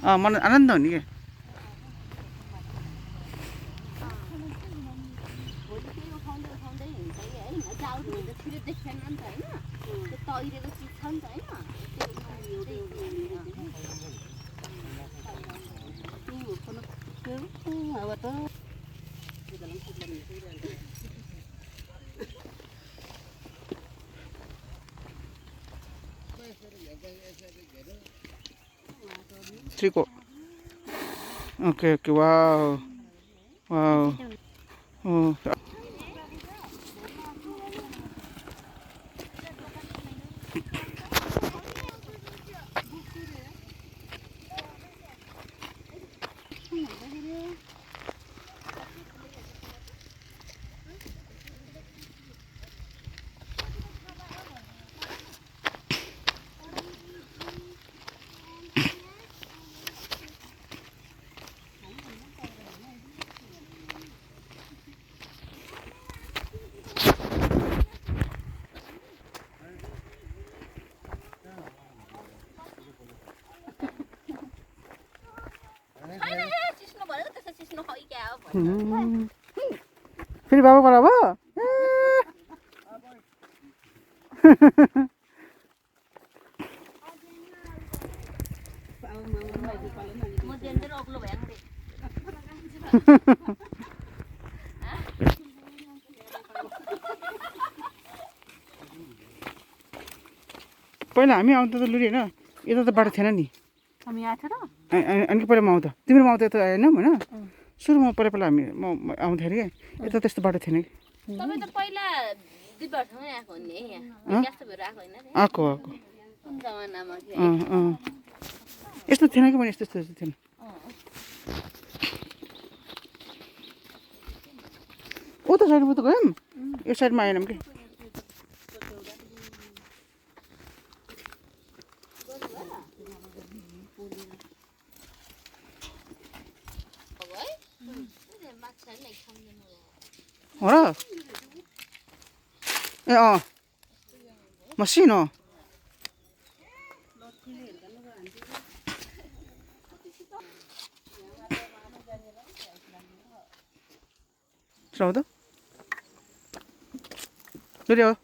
मन आनन्द हुने के Trico. Okay, okay, wow. Wow. Oh. फेरि बाबा बडा भयो पहिला हामी आउँदा त लुरी होइन यता त बाटो थिएन नि अनि पहिला म आउँदा तिम्रो आउँदा यता आएनौ होइन सुरुमा पहिला हामी म आउँदाखेरि यता त्यस्तो बाटो थिएन कि आएको यस्तो थिएन कि मैले यस्तो यस्तो थिएन उता साइडमा त गयौँ यो साइडमा आएनौँ कि हो र ए मसिनो Sao Đưa đi ơi.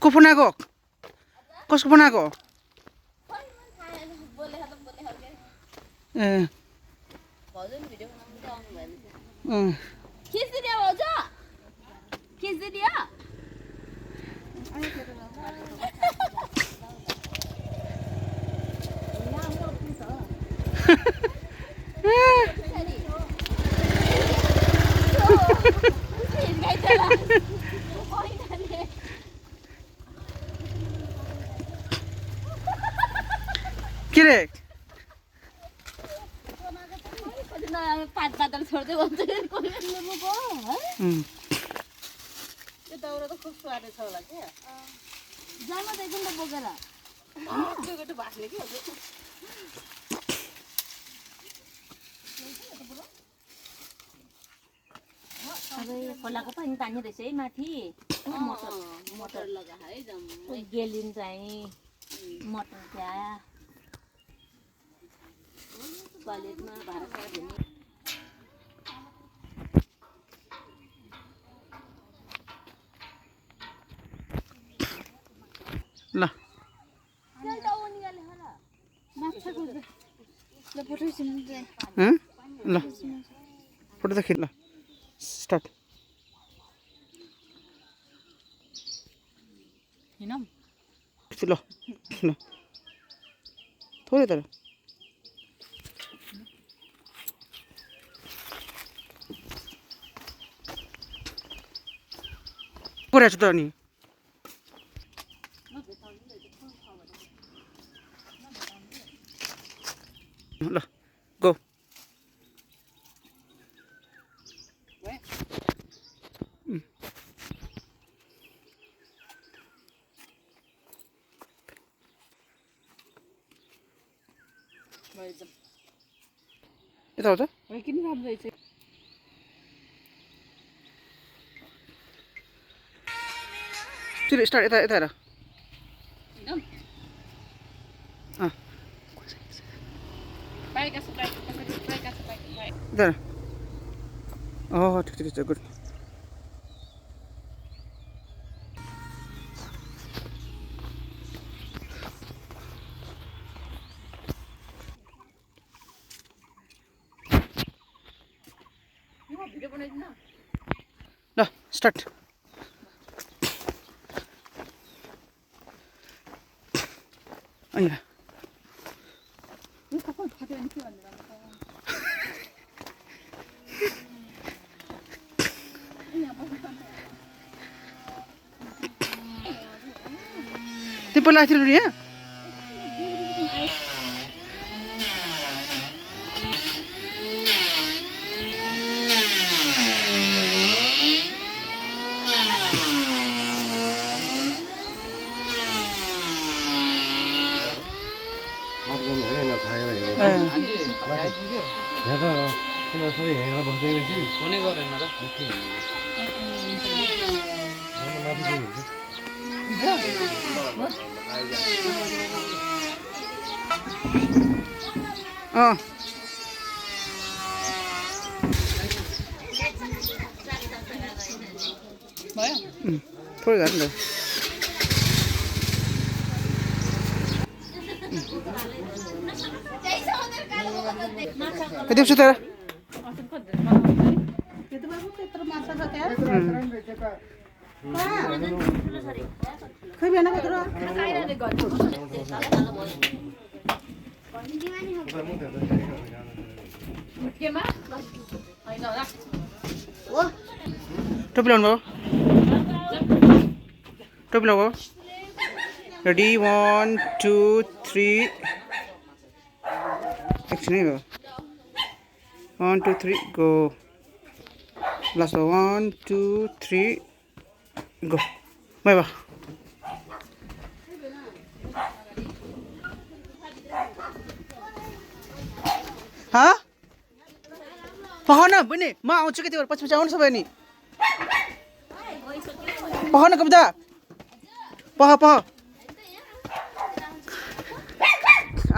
Ko बनाएको कसको बनाएको ए भजन भिडियो बनाउनु त आउनु भएन खिच्दिदियो भन्छ खिच्दिदियो के रे पात बादल छोड्दै भन्छ यो दाउरा त खुब स्वादे छ होला के जामा त एकछिन त बोकेर त्यो भास्ने के अब यो खोलाको पानी तान्ने रहेछ है माथि मोटर लगा है जम्मै गेलिन चाहिँ मोटर त्यहाँ टोयलेटमा भाडा दिने ल ल फोटो त खिच ल स्टार्ट हिँडौँ ल ल थोरै तर पुरा छ त अनि ल गो यता हो त किन राम्रै चाहिँ चुरे स्टार्ट यता यता हेर यता ठिक ठिक छ गुड ल स्टार्ट अनि त्यो पहिला आएको थियो यहाँ थोरै घाट ल देख्छु तर खै बिहान टोपी लाउनु भयो टोपी लाउ भयो रेडी 1 2 3 एकछिन है भयो 1 2 3 गो लास्ट 1 2 3 गो बाई बा हाँ पखाउन बहिनी म आउँछु कि त्यो पछि पछि आउनु सबै नि पखाउन कविता पह पह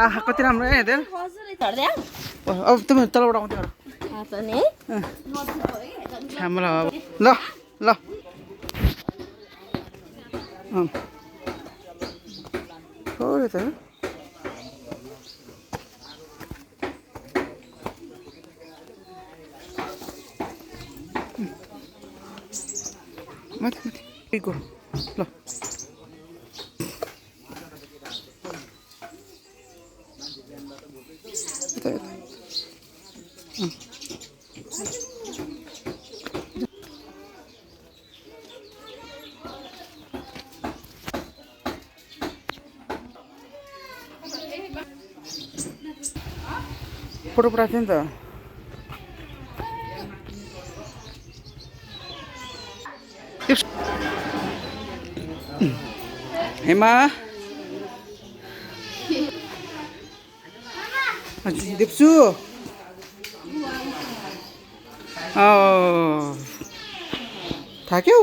आहा कति राम्रो है हेर अब तिमी तलबाट आउँथ्यो ल ल थोरै त माथि माथि गो ल यता यता फोटो पठाएको थियो नि त हेमा देख्छु थाक्यौ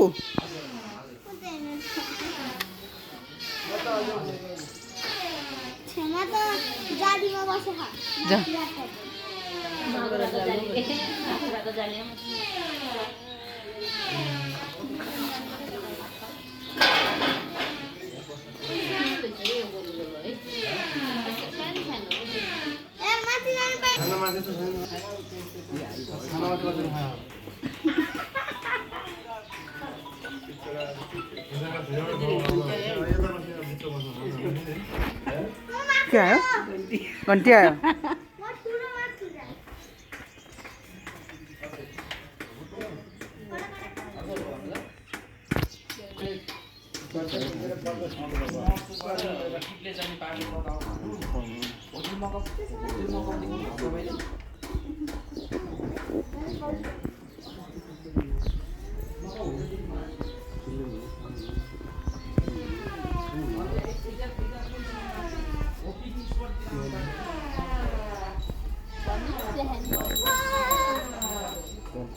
क्या आयो घन्टी आयो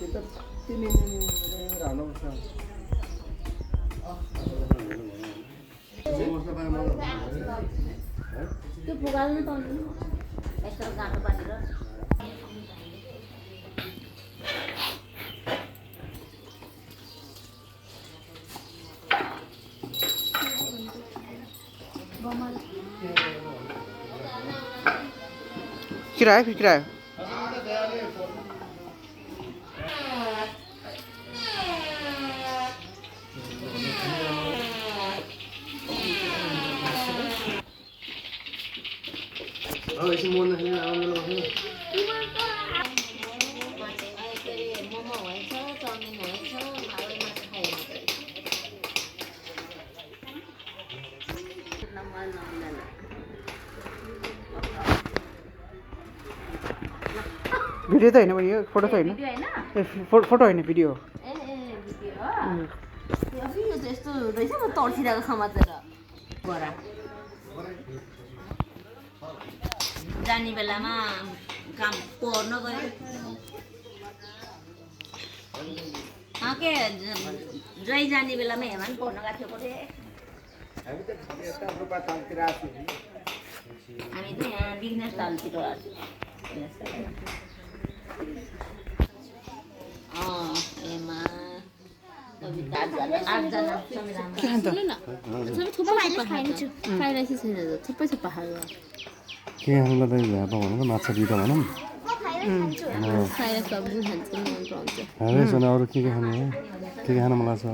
त्यो पुगाल्नु त यस्तो गाह्रो पारेर किराया फिर किराया मोमो हुन्छ चाउमिन हुन्छ हावाई माछा भिडियो त होइन भने यो फोटो त होइन ए फोटो होइन भिडियो यो त यस्तो रहेछ म तर्सिरहेको समातेर बरा जाने बेलामा काम पर्न गयो के ज्वाइँ जाने बेलामा हेमान पर्न गएको थियो हामी त यहाँ बिजनेस तालतिर के खानुलाई त भनेको माछा दुइटा भनौँ अरू के खाने हो के खानु मन लाग्छ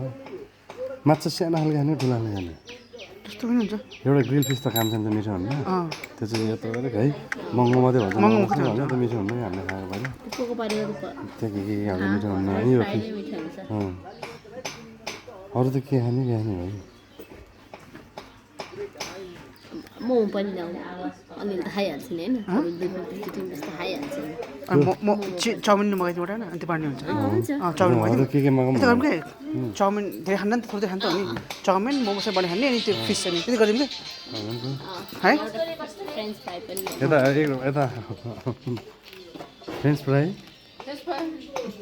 माछा सानो खालको खाने ठुलो खालको खाने त्यस्तो पनि हुन्छ एउटा ग्रिल फिस त काम छ नि त मिठो हुन्न त्यो चाहिँ यता अलिक है महँगो मात्रै भन्छ होइन त मिठो हुन्न हामीले खाएको भयो त्यो के हाल्दा मिठो हुन्न यो अरू त के खाने भयो मोमो पनि ल्याउनु अलिअलि त खाइहाल्छु नि होइन जस्तो खाइहाल्छु चाउमिन मगाइदिनु पर्दैन अनि त्यो बाँड्ने हुन्छ चाउमिन अरू के मगाउँ चाउमिन धेरै खान्न नि त थोरै खान्छ अनि चाउमिन मोमो सब बनाइ खाने अनि त्यो फिस अनि त्यति गरिदिउँ क्या है फ्रेन्च फ्राई पनि यता यता फ्रेन्च फ्राई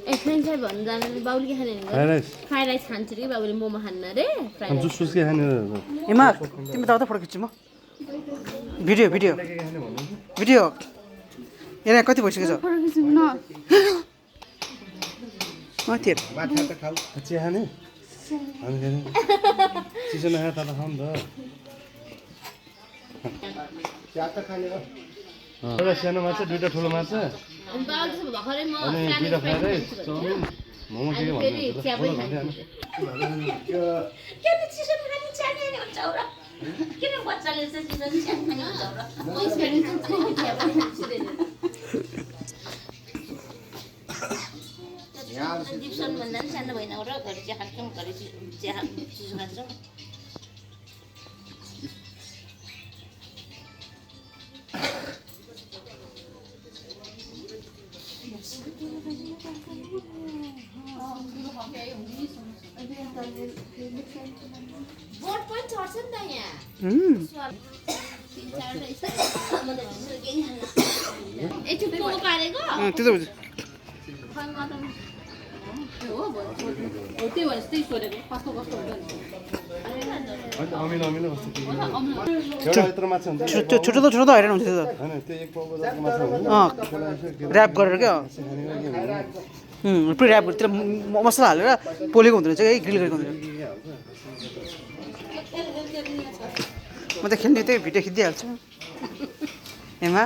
ए फ्रेन्च फ्राई भन्नु जानु बाउले के खाने फ्राई राइस खान्छु कि बाबुले मोमो खान्न अरे फ्राई जुस सुस के खाने हिमा तिमी त फोटो खिच्छु म भिडियो भिडियो भिडियो यहाँ कति भइसकेछ चिया खाने चिसो नखाए त खाऊ नि त एउटा सानो माछा दुइटा ठुलो माछा अनि दुइटा फ्राई राइस चाउमिन मोमो के जिप्सन भन्दा पनि सानो भएन र घरि चिया खान्छौँ घरि चिया चिसो खान्छौँ बोट पनि चढ्छ नि त यहाँ छोटो त हैरान हुन्छ त्यो ऱ्याप गरेर क्या पुरै ऱ्याप गरेर मसला हालेर पोलेको हुँदो रहेछ है ग्रिल गरेको हुँदो रहेछ म त खेल्ने त्यही भिडियो खिचिदिइहाल्छु हेमा